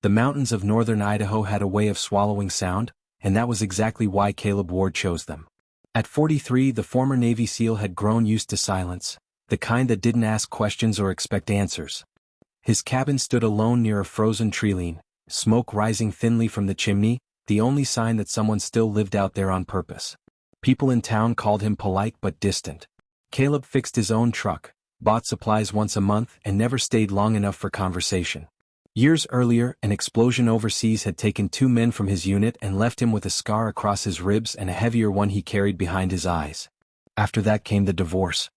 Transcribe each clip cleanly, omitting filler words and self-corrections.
The mountains of northern Idaho had a way of swallowing sound, and that was exactly why Caleb Ward chose them. At 43, the former Navy SEAL had grown used to silence, the kind that didn't ask questions or expect answers. His cabin stood alone near a frozen treeline, smoke rising thinly from the chimney, the only sign that someone still lived out there on purpose. People in town called him polite but distant. Caleb fixed his own truck, bought supplies once a month, and never stayed long enough for conversation. Years earlier, an explosion overseas had taken 2 men from his unit and left him with a scar across his ribs and a heavier one he carried behind his eyes. After that came the divorce.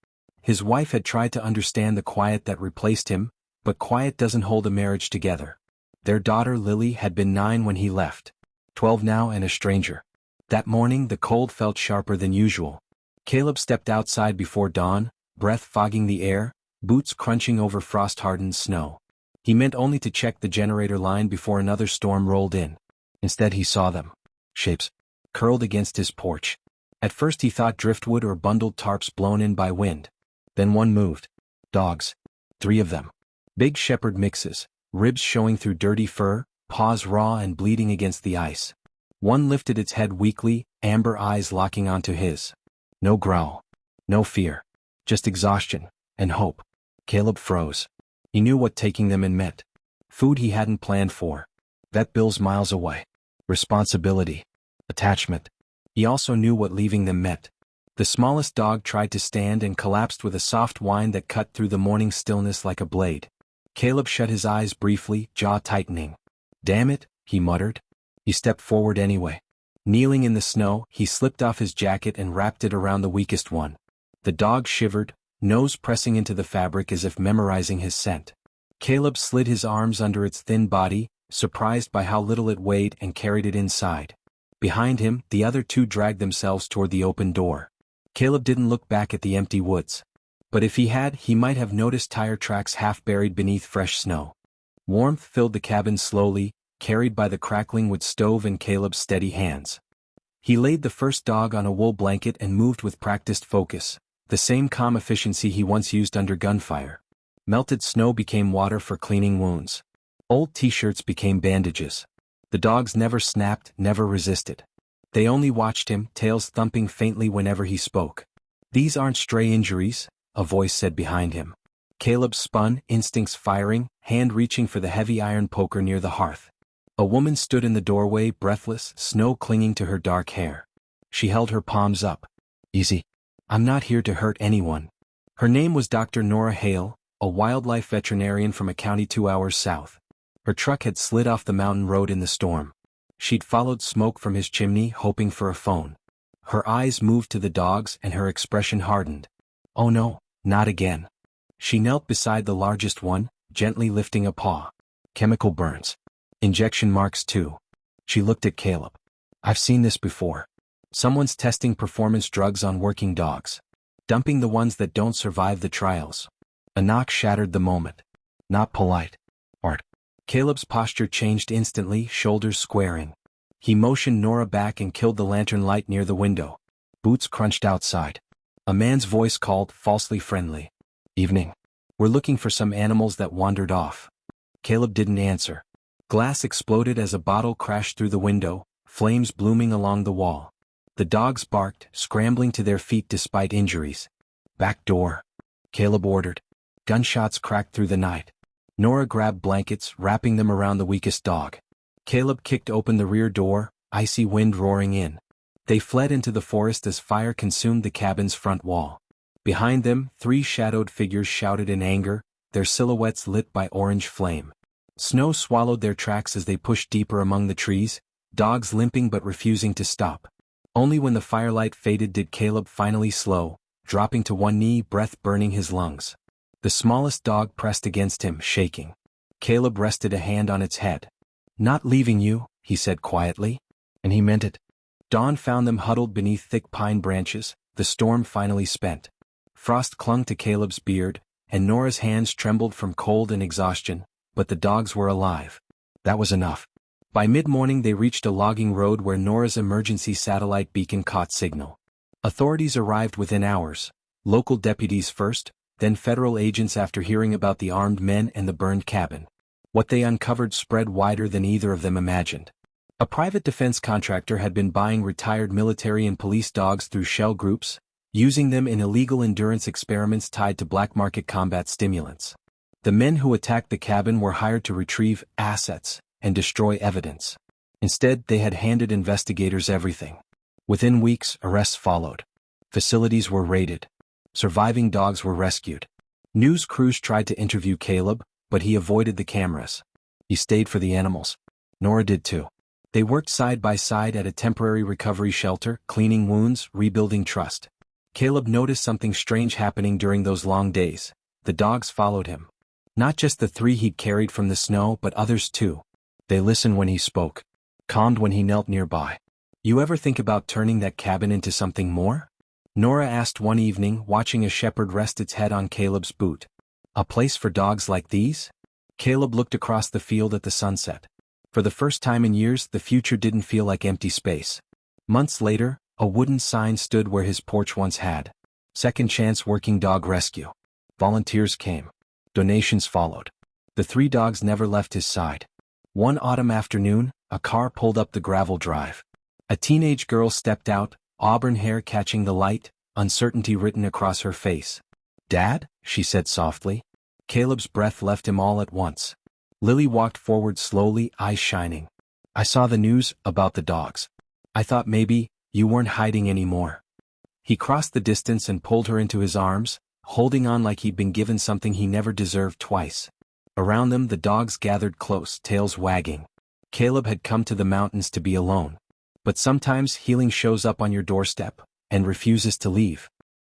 His wife had tried to understand the quiet that replaced him, but quiet doesn't hold a marriage together. Their daughter Lily had been 9 when he left, 12 now and a stranger. That morning the cold felt sharper than usual. Caleb stepped outside before dawn, breath fogging the air, boots crunching over frost-hardened snow. He meant only to check the generator line before another storm rolled in. Instead he saw them. Shapes. Curled against his porch. At first he thought driftwood or bundled tarps blown in by wind. Then one moved. Dogs. 3 of them. Big shepherd mixes, ribs showing through dirty fur, paws raw and bleeding against the ice. One lifted its head weakly, amber eyes locking onto his. No growl. No fear. Just exhaustion. And hope. Caleb froze. He knew what taking them in meant. Food he hadn't planned for. Vet bills miles away. Responsibility. Attachment. He also knew what leaving them meant. The smallest dog tried to stand and collapsed with a soft whine that cut through the morning stillness like a blade. Caleb shut his eyes briefly, jaw tightening. Damn it, he muttered. He stepped forward anyway. Kneeling in the snow, he slipped off his jacket and wrapped it around the weakest one. The dog shivered, nose pressing into the fabric as if memorizing his scent. Caleb slid his arms under its thin body, surprised by how little it weighed, and carried it inside. Behind him, the other 2 dragged themselves toward the open door. Caleb didn't look back at the empty woods. But if he had, he might have noticed tire tracks half buried beneath fresh snow. Warmth filled the cabin slowly, carried by the crackling wood stove and Caleb's steady hands. He laid the first dog on a wool blanket and moved with practiced focus, the same calm efficiency he once used under gunfire. Melted snow became water for cleaning wounds. Old t-shirts became bandages. The dogs never snapped, never resisted. They only watched him, tails thumping faintly whenever he spoke. These aren't stray injuries, a voice said behind him. Caleb spun, instincts firing, hand reaching for the heavy iron poker near the hearth. A woman stood in the doorway, breathless, snow clinging to her dark hair. She held her palms up. Easy. I'm not here to hurt anyone. Her name was Dr. Nora Hale, a wildlife veterinarian from a county 2 hours south. Her truck had slid off the mountain road in the storm. She'd followed smoke from his chimney, hoping for a phone. Her eyes moved to the dogs and her expression hardened. Oh no, not again. She knelt beside the largest one, gently lifting a paw. Chemical burns. Injection marks too. She looked at Caleb. I've seen this before. Someone's testing performance drugs on working dogs. Dumping the ones that don't survive the trials. A knock shattered the moment. Not polite. Art. Caleb's posture changed instantly, shoulders squaring. He motioned Nora back and killed the lantern light near the window. Boots crunched outside. A man's voice called, falsely friendly. Evening. We're looking for some animals that wandered off. Caleb didn't answer. Glass exploded as a bottle crashed through the window, flames blooming along the wall. The dogs barked, scrambling to their feet despite injuries. Back door. Caleb ordered. Gunshots cracked through the night. Nora grabbed blankets, wrapping them around the weakest dog. Caleb kicked open the rear door, icy wind roaring in. They fled into the forest as fire consumed the cabin's front wall. Behind them, 3 shadowed figures shouted in anger, their silhouettes lit by orange flame. Snow swallowed their tracks as they pushed deeper among the trees, dogs limping but refusing to stop. Only when the firelight faded did Caleb finally slow, dropping to one knee, breath burning his lungs. The smallest dog pressed against him, shaking. Caleb rested a hand on its head. Not leaving you, he said quietly. And he meant it. Dawn found them huddled beneath thick pine branches, the storm finally spent. Frost clung to Caleb's beard, and Nora's hands trembled from cold and exhaustion, but the dogs were alive. That was enough. By mid-morning they reached a logging road where Nora's emergency satellite beacon caught signal. Authorities arrived within hours, local deputies first, then federal agents after hearing about the armed men and the burned cabin. What they uncovered spread wider than either of them imagined. A private defense contractor had been buying retired military and police dogs through shell groups, using them in illegal endurance experiments tied to black market combat stimulants. The men who attacked the cabin were hired to retrieve assets and destroy evidence. Instead, they had handed investigators everything. Within weeks, arrests followed. Facilities were raided. Surviving dogs were rescued. News crews tried to interview Caleb, but he avoided the cameras. He stayed for the animals. Nora did too. They worked side by side at a temporary recovery shelter, cleaning wounds, rebuilding trust. Caleb noticed something strange happening during those long days. The dogs followed him. Not just the 3 he'd carried from the snow, but others too. They listened when he spoke, calmed when he knelt nearby. You ever think about turning that cabin into something more? Nora asked one evening, watching a shepherd rest its head on Caleb's boot. A place for dogs like these? Caleb looked across the field at the sunset. For the first time in years, the future didn't feel like empty space. Months later, a wooden sign stood where his porch once had. Second Chance Working Dog Rescue. Volunteers came. Donations followed. The 3 dogs never left his side. One autumn afternoon, a car pulled up the gravel drive. A teenage girl stepped out, auburn hair catching the light, uncertainty written across her face. "Dad?" she said softly. Caleb's breath left him all at once. Lily walked forward slowly, eyes shining. "I saw the news about the dogs. I thought maybe you weren't hiding anymore." He crossed the distance and pulled her into his arms, holding on like he'd been given something he never deserved twice. Around them the dogs gathered close, tails wagging. Caleb had come to the mountains to be alone. But sometimes healing shows up on your doorstep, and refuses to leave.